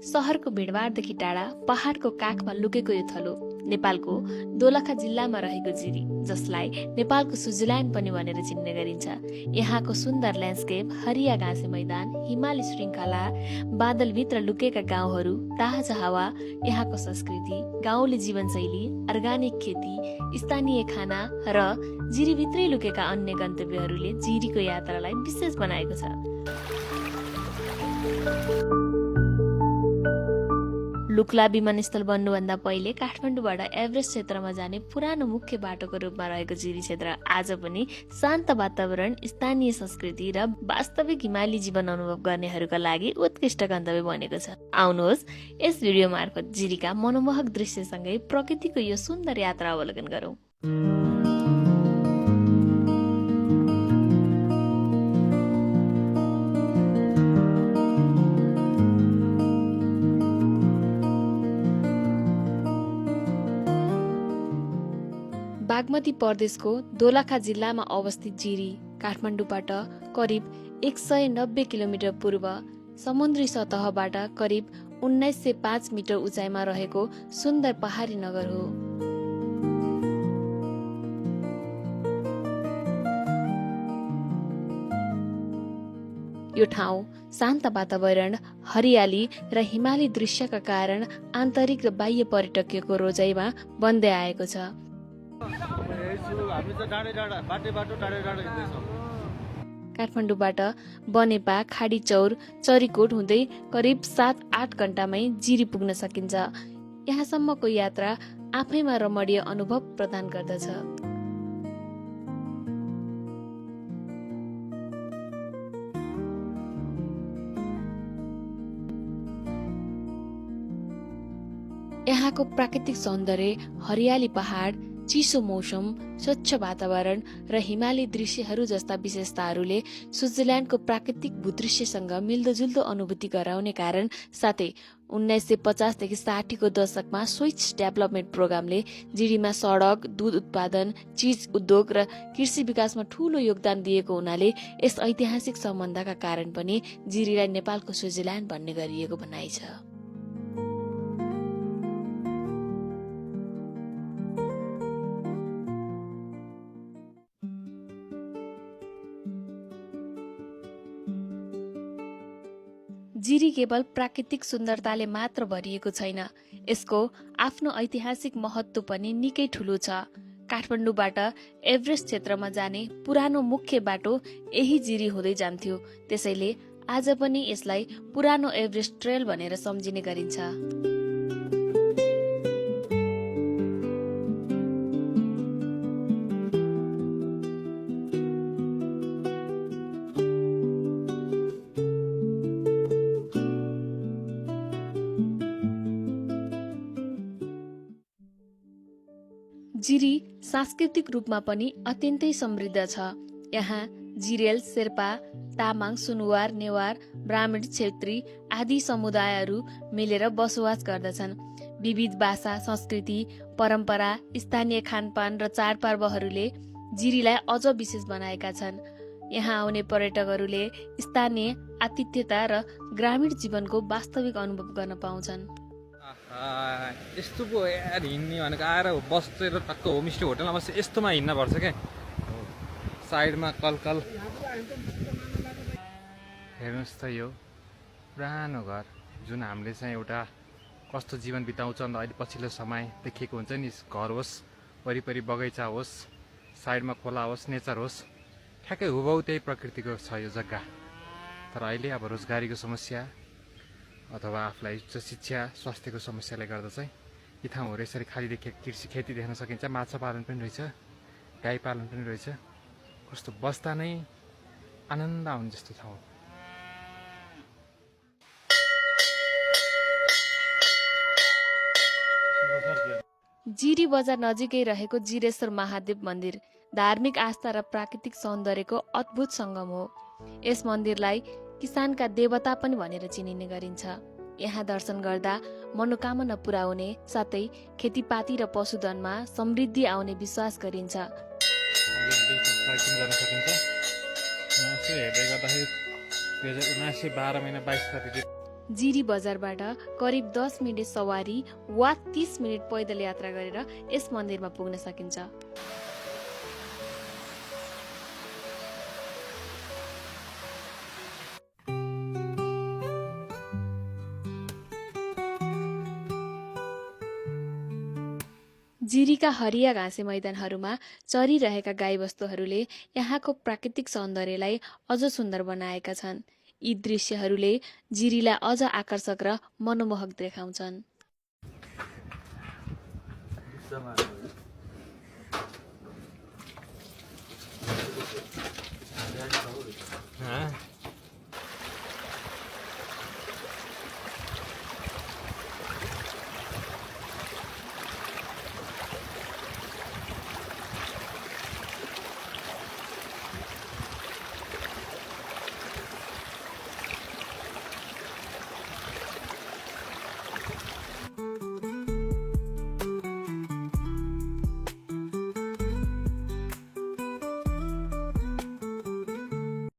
शहरको भिडभाडदेखि टाढा पहाडको काखमा लुकेको यो थलो नेपालको दोलखा जिल्लामा रहेको जिरी, जसलाई नेपालको स्विजरल्यान्ड पनि भनेर चिन्ने गरिन्छ। यहाँको सुन्दर ल्यान्डस्केप, हरिया घाँसे मैदान, हिमाली श्रृङ्खला, बादलभित्र लुकेका गाउँहरू, ताजा हावा, यहाँको संस्कृति, गाउँले जीवनशैली, अर्गानिक खेती, स्थानीय खाना र जिरीभित्रै लुकेका अन्य गन्तव्यहरूले जिरीको यात्रालाई विशेष बनाएको छ। लुक्ला विमानस्थल बन्नुभन्दा पहिले काठमाडौँबाट एभरेस्ट क्षेत्रमा जाने पुरानो मुख्य बाटोको रूपमा रहेको जिरी क्षेत्र आज पनि शान्त वातावरण, स्थानीय संस्कृति र वास्तविक हिमाली जीवन अनुभव गर्नेहरूका लागि उत्कृष्ट गन्तव्य बनेको छ। आउनुहोस् यस भिडियो मार्फत जिरीका मनमोहक दृश्यसँगै प्रकृतिको यो सुन्दर यात्रा अवलोकन गरौँ। बागमती प्रदेशको दोलखा जिल्लामा अवस्थित जिरी काठमाडौँबाट करिब 190 किलोमिटर पूर्व, समुद्री सतहबाट करिब 1905 मिटर उचाइमा रहेको सुन्दर पहाडी नगर हो। यो ठाउँ शान्त वातावरण, हरियाली र हिमाली दृश्यका कारण आन्तरिक र बाह्य पर्यटकको रोजाइमा बन्दै आएको छ। काठमाडौँबाट बनेपा, खाडीचौर, चरीकोट हुँदै करिब 7-8 घण्टामै जिरी पुग्न सकिन्छ। यहाँसम्मको यात्रा आफैमा रमणीय अनुभव प्रदान गर्दछ। यहाँको प्राकृतिक सौन्दर्य, हरियाली पहाड, चिसो मौसम, स्वच्छ वातावरण र हिमाली दृश्यहरू जस्ता विशेषताहरूले स्विजरल्यान्डको प्राकृतिक भूदृश्यसँग मिल्दोजुल्दो अनुभूति गराउने कारण साथै 1950 देखि 60 को दशकमा स्विच डेभलपमेन्ट प्रोग्रामले जिरीमा सडक, दूध उत्पादन, चीज उद्योग र कृषि विकासमा ठूलो योगदान दिएको हुनाले यस ऐतिहासिक सम्बन्धका कारण पनि जिरीलाई नेपालको स्विजरल्यान्ड भन्ने गरिएको भनाइ छ। जिरी केवल प्राकृतिक सुन्दरताले मात्र भरिएको छैन, यसको आफ्नो ऐतिहासिक महत्त्व पनि निकै ठूलो छ। काठमाडौँबाट एभरेस्ट क्षेत्रमा जाने पुरानो मुख्य बाटो यही जिरी हुँदै जान्थ्यो, त्यसैले आज पनि यसलाई पुरानो एभरेस्ट ट्रेल भनेर सम्झिने गरिन्छ। जिरी सांस्कृतिक रूपमा पनि अत्यन्तै समृद्ध छ। यहाँ जिरेल, शेर्पा, तामाङ, सुनुवार, नेवार, ब्राह्मण, छेत्री आदि समुदायहरू मिलेर बसोबास गर्दछन्। विविध भाषा, संस्कृति, परम्परा, स्थानीय खानपान र चाडपर्वहरूले जिरीलाई अझ विशेष बनाएका छन्। यहाँ आउने पर्यटकहरूले स्थानीय आतिथ्यता र ग्रामीण जीवनको वास्तविक अनुभव गर्न पाउँछन्। यस्तो पो यार हिँड्ने भनेको आएर बसेर टक्क होमस्टे होटलमा बस्छ, यस्तोमा हिँड्नुपर्छ क्या। साइडमा कलकल हेर्नुहोस् त, यो पुरानो घर जुन हामीले चाहिँ एउटा कस्तो जीवन बिताउँछ अन्त अहिले पछिल्लो समय देखिएको हुन्छ नि। घर होस्, वरिपरि बगैँचा होस्, साइडमा खोला होस्, नेचर होस्, ठ्याक्कै हुबहु त्यही प्रकृतिको छ यो जग्गा। तर अहिले अब रोजगारीको समस्या अथवा आफूलाई शिक्षा, स्वास्थ्यको समस्याले गर्दा चाहिँ यी ठाउँहरू यसरी खाली देखिएको कृषि खेती देख्न सकिन्छ। माछा पालन पनि रहेछ, गाई पालन पनि रहेछ। कस्तो बस्दा नै आनन्द आउने जस्तो ठाउँ। जिरी बजार नजिकै रहेको जिरेश्वर महादेव मन्दिर धार्मिक आस्था र प्राकृतिक सौन्दर्यको अद्भुत सङ्गम हो। यस मन्दिरलाई किसानका देवता पनि भनेर चिनिने गरिन्छ। यहाँ दर्शन गर्दा मनोकामना पुरा हुने साथै खेतीपाती र पशुधनमा समृद्धि आउने विश्वास गरिन्छ। हेर्दै गर्दाखेरि 2019 12 महिना 22 गते जिरी बजारबाट करिब 10 मिनट सवारी वा 30 मिनट पैदल यात्रा गरेर यस मन्दिरमा पुग्न सकिन्छ। जिरीका हरिया घाँसे मैदानहरूमा चरिरहेका गाईबस्तुहरूले यहाँको प्राकृतिक सौन्दर्यलाई अझ सुन्दर बनाएका छन्। यी दृश्यहरूले जिरीलाई अझ आकर्षक र मनमोहक देखाउँछन्।